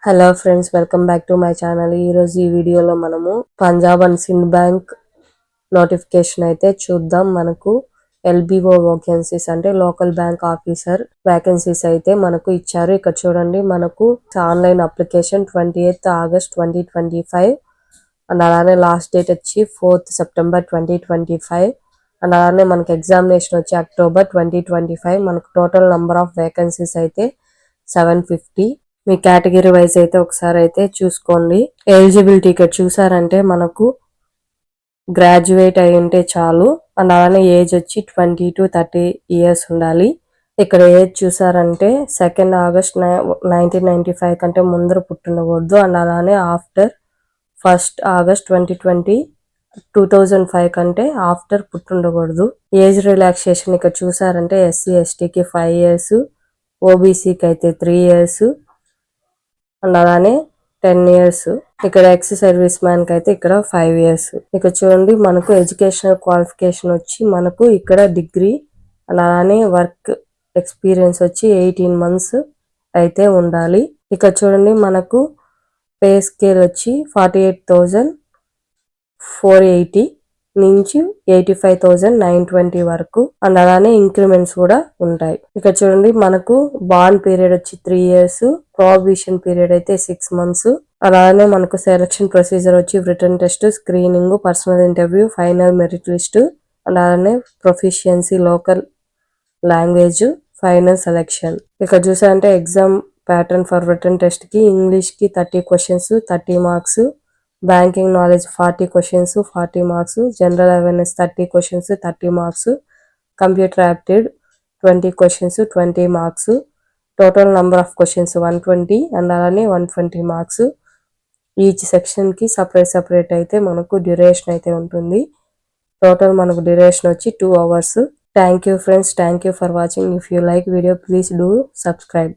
Hello friends, welcome back to my channel. ఈరోజు ఈ వీడియోలో మనము Punjab and Sindh bank notification అయితే చూద్దాం. మనకు ఎల్బిఓ వేకెన్సీస్ అంటే లోకల్ బ్యాంక్ ఆఫీసర్ వేకెన్సీస్ అయితే మనకు ఇచ్చారు. ఇక్కడ చూడండి, మనకు online application 28th August 2025 and అలానే లాస్ట్ డేట్ వచ్చి 4th September 2025 అండ్ అలానే మనకు ఎగ్జామినేషన్ వచ్చి October 2025. మనకు టోటల్ నెంబర్ ఆఫ్ వేకెన్సీస్ అయితే 750. మీ కేటగిరీ వైజ్ అయితే ఒకసారి అయితే చూసుకోండి. ఎలిజిబిలిటీ ఇక్కడ చూసారంటే మనకు గ్రాడ్యుయేట్ అయి ఉంటే చాలు అండ్ అలానే ఏజ్ వచ్చి 20 to 30 years ఉండాలి. ఇక్కడ ఏజ్ చూసారంటే 2nd August 1995 కంటే ముందర పుట్టుండకూడదు అండ్ అలానే ఆఫ్టర్ 1st August 2005 కంటే ఆఫ్టర్ పుట్టుండకూడదు. ఏజ్ రిలాక్సేషన్ ఇక్కడ చూసారంటే SC STకి 5 years, ఓబీసీకి అయితే 3 years అండ్ అలానే 10 years. ఇక్కడ ఎక్స్ సర్వీస్ మ్యాన్ కి అయితే ఇక్కడ 5 years. ఇక్కడ చూడండి, మనకు ఎడ్యుకేషనల్ క్వాలిఫికేషన్ వచ్చి మనకు ఇక్కడ డిగ్రీ అండ్ అలానే వర్క్ ఎక్స్పీరియన్స్ వచ్చి 18 months అయితే ఉండాలి. ఇక్కడ చూడండి, మనకు పే స్కేల్ వచ్చి 48,480 నుంచి 85,920 వరకు అండ్ అలానే ఇంక్రిమెంట్స్ కూడా ఉంటాయి. ఇక్కడ చూడండి, మనకు బాండ్ పీరియడ్ వచ్చి 3 years, ప్రొబేషన్ పీరియడ్ అయితే 6 months. అలానే మనకు సెలక్షన్ ప్రొసీజర్ వచ్చి written test, screening, personal interview, final merit list and అలానే proficiency local language, final selection. ఇక్కడ చూసారంటే exam pattern for written test కి ఇంగ్లీష్ కి 30 questions 30 marks, banking knowledge 40 questions 40 marks, general awareness 30 questions 30 marks, computer aptitude 20 questions 20 marks, total number of questions 120 and అలానే 120 marks. Each section కి separate అయితే మనకు duration అయితే ఉంటుంది. టోటల్ మనకు duration వచ్చి 2 hours. Thank you friends, thank you for watching. If you like video please do subscribe.